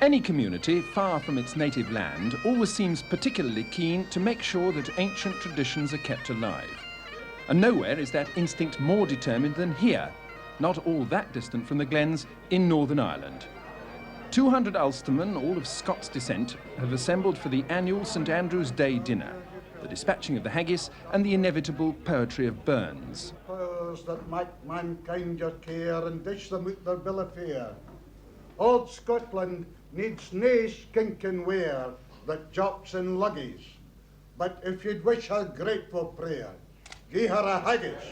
Any community far from its native land always seems particularly keen to make sure that ancient traditions are kept alive. And nowhere is that instinct more determined than here, not all that distant from the Glens in Northern Ireland. 200 Ulstermen, all of Scots descent, have assembled for the annual St Andrew's Day dinner, the dispatching of the haggis and the inevitable poetry of Burns. Powers that make mankind your care and dish them out their bill of fare. Old Scotland needs nae skinking ware that jops in luggies, but if you'd wish her grateful prayer, gie her a haggis.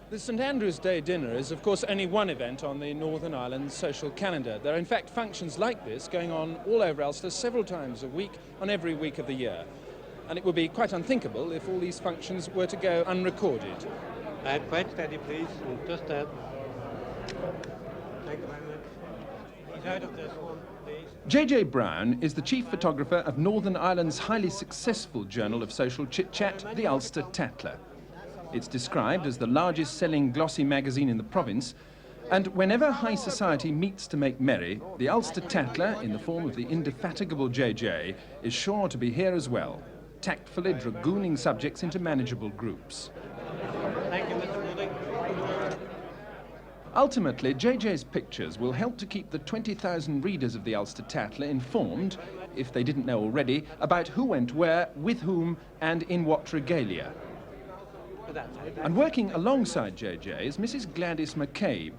The St Andrew's Day dinner is, of course, only one event on the Northern Ireland social calendar. There are, in fact, functions like this going on all over Ulster several times a week on every week of the year. And it would be quite unthinkable if all these functions were to go unrecorded. Quite steady, please. Just that. Thank you very much. He's out of this one, please. J.J. Brown is the chief photographer of Northern Ireland's highly successful journal of social chit-chat, the Ulster Tatler. It's described as the largest selling glossy magazine in the province, and whenever high society meets to make merry, the Ulster Tatler, in the form of the indefatigable JJ, is sure to be here as well, tactfully dragooning subjects into manageable groups. Thank you, Mr. Wooding. Ultimately, JJ's pictures will help to keep the 20,000 readers of the Ulster Tatler informed, if they didn't know already, about who went where, with whom, and in what regalia. And working alongside JJ is Mrs. Gladys McCabe.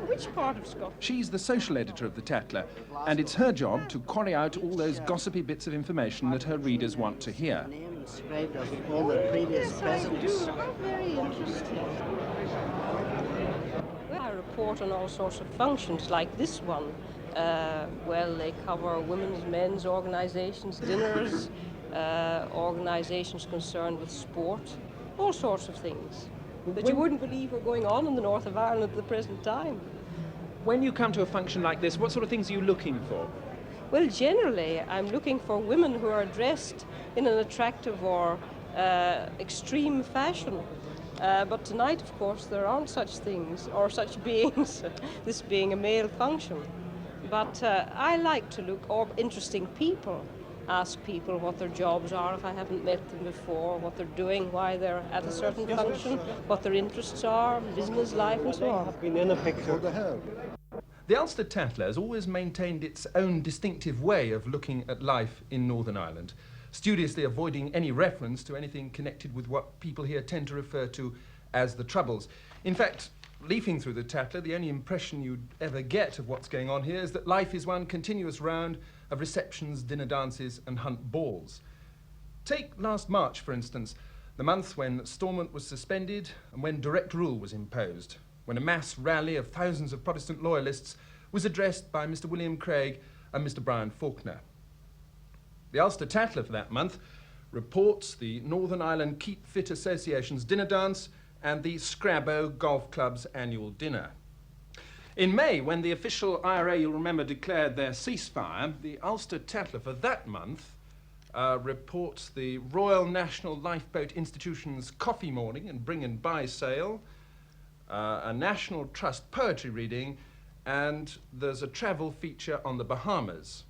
Which part of Scotland? She's the social editor of the Tatler, and it's her job to quarry out all those gossipy bits of information that her readers want to hear. Described of all the previous presidents. Very interesting. Well, I report on all sorts of functions like this one. Well, they cover women's, men's organisations, dinners, organisations concerned with sport, all sorts of things that you wouldn't believe are going on in the north of Ireland at the present time. When you come to a function like this, what sort of things are you looking for? Well, generally, I'm looking for women who are dressed in an attractive or extreme fashion. But tonight, of course, there aren't such things or such beings, this being a male function. But I like to look for interesting people, ask people what their jobs are if I haven't met them before, what they're doing, why they're at a certain function, what their interests are, business life and so on. I've been in a picture. The Ulster Tatler has always maintained its own distinctive way of looking at life in Northern Ireland, studiously avoiding any reference to anything connected with what people here tend to refer to as the Troubles. In fact, leafing through the Tatler, the only impression you'd ever get of what's going on here is that life is one continuous round of receptions, dinner dances and hunt balls. Take last March, for instance, the month when Stormont was suspended and when direct rule was imposed, when a mass rally of thousands of Protestant loyalists was addressed by Mr. William Craig and Mr. Brian Faulkner. The Ulster Tatler for that month reports the Northern Ireland Keep Fit Association's dinner dance and the Scrabbo Golf Club's annual dinner. In May, when the official IRA, you'll remember, declared their ceasefire, the Ulster Tatler for that month reports the Royal National Lifeboat Institution's coffee morning and bring and buy sale, a National Trust poetry reading, and there's a travel feature on the Bahamas.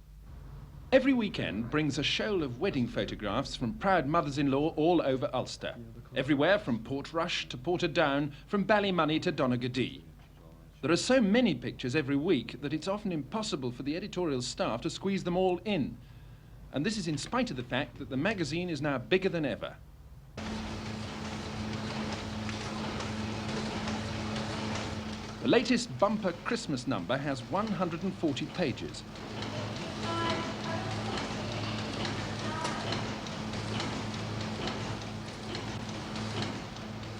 Every weekend brings a shoal of wedding photographs from proud mothers-in-law all over Ulster, everywhere from Portrush to Portadown, from Ballymoney to Donaghadee. There are so many pictures every week that it's often impossible for the editorial staff to squeeze them all in. And this is in spite of the fact that the magazine is now bigger than ever. The latest bumper Christmas number has 140 pages.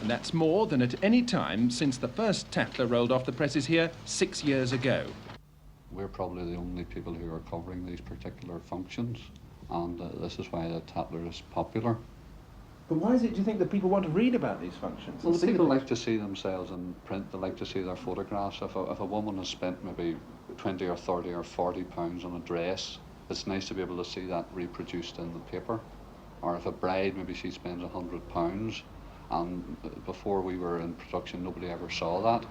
And that's more than at any time since the first Tatler rolled off the presses here 6 years ago. We're probably the only people who are covering these particular functions, and this is why the Tatler is popular. But why is it, do you think, that people want to read about these functions? Well, and the see people them? like to see themselves in print. They like to see their photographs. If a woman has spent maybe 20 or 30 or 40 pounds on a dress, it's nice to be able to see that reproduced in the paper. Or if a bride, maybe she spends £100, and before we were in production, nobody ever saw that.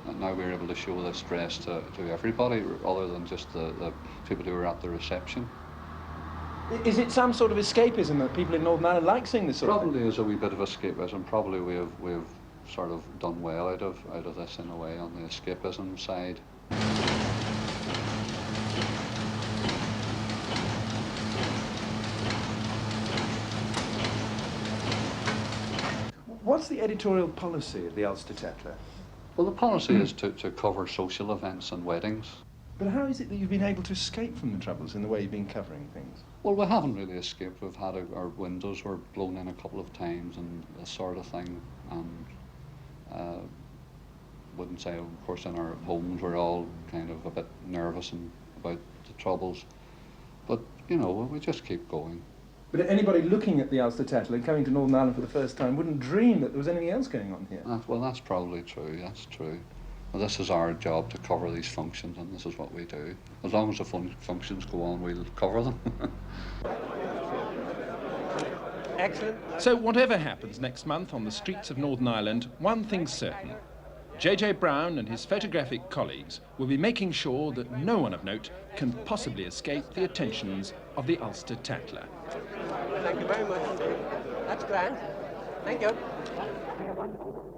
And now we're able to show this dress to everybody, other than just the people who were at the reception. Is it some sort of escapism that people in Northern Ireland like seeing this sort of thing? Probably is a wee bit of escapism. Probably we've sort of done well out of this in a way on the escapism side. What's the editorial policy of the Ulster Tatler? Well, the policy is to cover social events and weddings. But how is it that you've been able to escape from the troubles in the way you've been covering things? Well, we haven't really escaped. We've had our windows were blown in a couple of times and this sort of thing. And wouldn't say, of course, in our homes we're all kind of a bit nervous about the troubles. But, you know, we just keep going. But anybody looking at the Ulster Tatler and coming to Northern Ireland for the first time wouldn't dream that there was anything else going on here. Well, that's probably true. That's true. Well, this is our job to cover these functions, and this is what we do. As long as the functions go on, we'll cover them. Excellent. So whatever happens next month on the streets of Northern Ireland, one thing's certain. J.J. Brown and his photographic colleagues will be making sure that no one of note can possibly escape the attentions of the Ulster Tatler. Thank you very much. That's grand. Thank you.